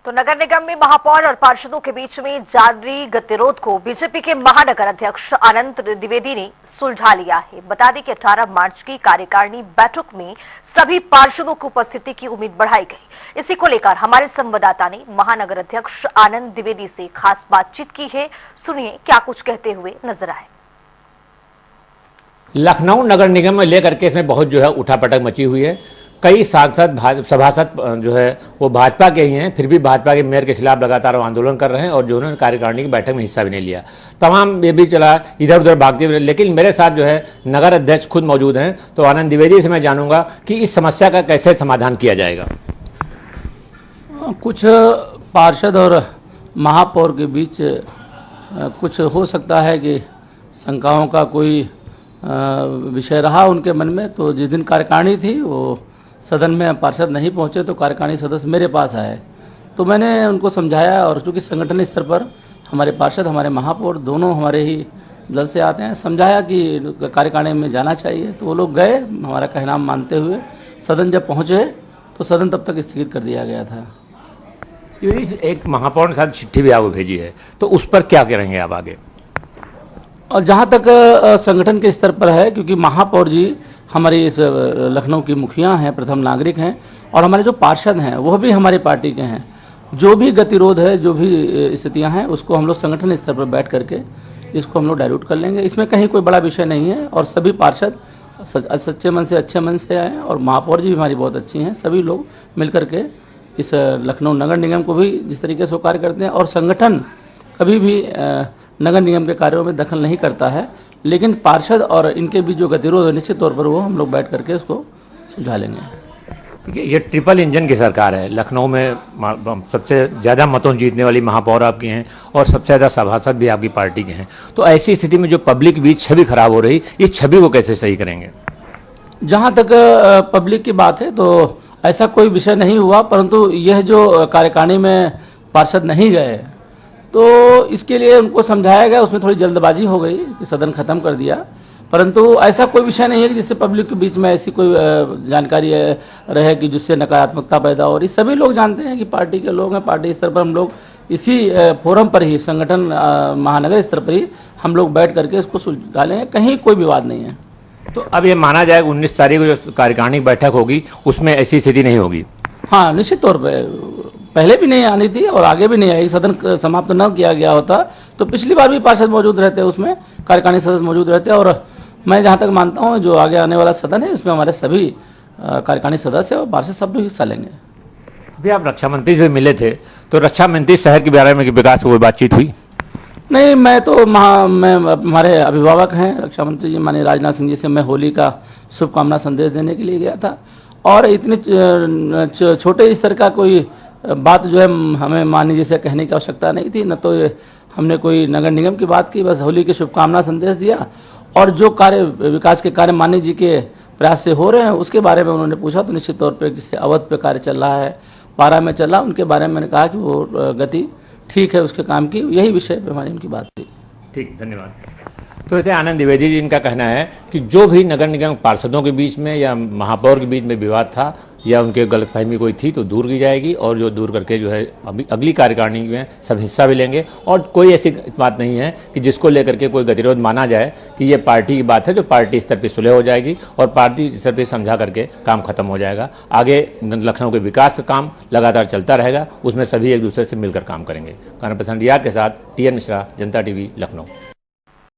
तो नगर निगम में महापौर और पार्षदों के बीच में जारी गतिरोध को बीजेपी के महानगर अध्यक्ष आनंद द्विवेदी ने सुलझा लिया है। बता दें कि 18 मार्च की कार्यकारिणी बैठक में सभी पार्षदों की उपस्थिति की उम्मीद बढ़ाई गई। इसी को लेकर हमारे संवाददाता ने महानगर अध्यक्ष आनंद द्विवेदी से खास बातचीत की है। सुनिए क्या कुछ कहते हुए नजर आए। लखनऊ नगर निगम में लेकर के इसमें बहुत जो है उठापटक मची हुई है। कई सांसद सभासद जो है वो भाजपा के ही हैं, फिर भी भाजपा के मेयर के खिलाफ लगातार आंदोलन कर रहे हैं और जो उन्होंने कार्यकारिणी की बैठक में हिस्सा भी नहीं लिया। तमाम ये भी चला इधर उधर भागते हुए, लेकिन मेरे साथ जो है नगर अध्यक्ष खुद मौजूद हैं। तो आनंद द्विवेदी से मैं जानूंगा कि इस समस्या का कैसे समाधान किया जाएगा। कुछ पार्षद और महापौर के बीच कुछ हो सकता है कि शंकाओं का कोई विषय रहा उनके मन में। तो जिस दिन कार्यकारिणी थी वो सदन में पार्षद नहीं पहुंचे तो कार्यकारिणी सदस्य मेरे पास आए, तो मैंने उनको समझाया। और चूँकि संगठन स्तर पर हमारे पार्षद हमारे महापौर दोनों हमारे ही दल से आते हैं, समझाया कि कार्यकारिणी में जाना चाहिए। तो वो लोग गए हमारा कहना मानते हुए। सदन जब पहुँचे तो सदन तब तक स्थगित कर दिया गया था। एक महापौर ने साथ चिट्ठी भी आपको भेजी है, तो उस पर क्या करेंगे आप आगे? और जहाँ तक संगठन के स्तर पर है, क्योंकि महापौर जी हमारी इस लखनऊ की मुखिया हैं, प्रथम नागरिक हैं, और हमारे जो पार्षद हैं वह भी हमारी पार्टी के हैं। जो भी गतिरोध है, जो भी स्थितियां हैं, उसको हम लोग संगठन स्तर पर बैठ करके इसको हम लोग डाइल्यूट कर लेंगे। इसमें कहीं कोई बड़ा विषय नहीं है। और सभी पार्षद सच्चे मन से अच्छे मन से आए और महापौर जी भी हमारी बहुत अच्छी हैं। सभी लोग मिल करके इस लखनऊ नगर निगम को भी जिस तरीके से वो कार्य करते हैं, और संगठन कभी भी नगर निगम के कार्यों में दखल नहीं करता है, लेकिन पार्षद और इनके बीच जो गतिरोध है निश्चित तौर पर वो हम लोग बैठ करके उसको सुलझा लेंगे। देखिए, ये ट्रिपल इंजन की सरकार है। लखनऊ में सबसे ज़्यादा मतों जीतने वाली महापौर आपकी हैं और सबसे ज़्यादा सभासद भी आपकी पार्टी के हैं। तो ऐसी स्थिति में जो पब्लिक के बीच छवि खराब हो रही, इस छवि को कैसे सही करेंगे? जहाँ तक पब्लिक की बात है तो ऐसा कोई विषय नहीं हुआ, परंतु यह जो कार्यकारिणी में पार्षद नहीं गए तो इसके लिए उनको समझाया गया। उसमें थोड़ी जल्दबाजी हो गई कि सदन खत्म कर दिया, परंतु ऐसा कोई विषय नहीं है कि जिससे पब्लिक के बीच में ऐसी कोई जानकारी रहे कि जिससे नकारात्मकता पैदा हो रही। सभी लोग जानते हैं कि पार्टी के लोग हैं। पार्टी स्तर पर हम लोग इसी फोरम पर ही, संगठन महानगर स्तर पर ही हम लोग बैठ करके इसको सुलझा लेंगे। कहीं कोई विवाद नहीं है। तो अब ये माना जाएगा 19 तारीख को जो कार्यकारिणी बैठक होगी उसमें ऐसी स्थिति नहीं होगी? हाँ, निश्चित तौर पर पहले भी नहीं आनी थी और आगे भी नहीं आई। सदन समाप्त न किया गया होता तो पिछली बार भी पार्षद मौजूद रहते, उसमें कार्यकारिणी सदस्य मौजूद रहते। और मैं जहाँ तक मानता हूँ जो आगे आने वाला सदन है इसमें हमारे सभी कार्यकारिणी सदस्य और पार्षद सब लोग हिस्सा लेंगे। अभी आप रक्षा मंत्री से भी मिले थे, तो रक्षा मंत्री शहर के बारे में विकास को बातचीत हुई? नहीं, मैं तो मैं हमारे अभिभावक हैं रक्षा मंत्री जी माननीय राजनाथ सिंह जी से मैं होली का शुभकामना संदेश देने के लिए गया था। और इतने छोटे स्तर का कोई बात जो है हमें माननीय जी से कहने की आवश्यकता नहीं थी। न तो हमने कोई नगर निगम की बात की, बस होली के शुभकामना संदेश दिया। और जो कार्य विकास के कार्य माननीय जी के प्रयास से हो रहे हैं उसके बारे में उन्होंने पूछा। तो निश्चित तौर पर जैसे अवध पे कार्य चल रहा है, पारा में चल रहा, उनके बारे में मैंने कहा कि वो गति ठीक है उसके काम की। यही विषय पर हमारी उनकी बात थी। ठीक, धन्यवाद। तो ऐसे आनंद द्विवेदी जी, इनका कहना है कि जो भी नगर निगम पार्षदों के बीच में या महापौर के बीच में विवाद था या उनके गलतफहमी कोई थी तो दूर की जाएगी, और जो दूर करके जो है अभी अगली कार्यकारिणी में सब हिस्सा भी लेंगे। और कोई ऐसी बात नहीं है कि जिसको लेकर के कोई गतिरोध माना जाए कि ये पार्टी की बात है, जो पार्टी स्तर पर सुलह हो जाएगी और पार्टी स्तर पर समझा करके काम खत्म हो जाएगा। आगे लखनऊ के विकास का काम लगातार चलता रहेगा, उसमें सभी एक दूसरे से मिलकर काम करेंगे। कैमरा पर्सन रियाद के साथ TN मिश्रा, जनता TV, लखनऊ।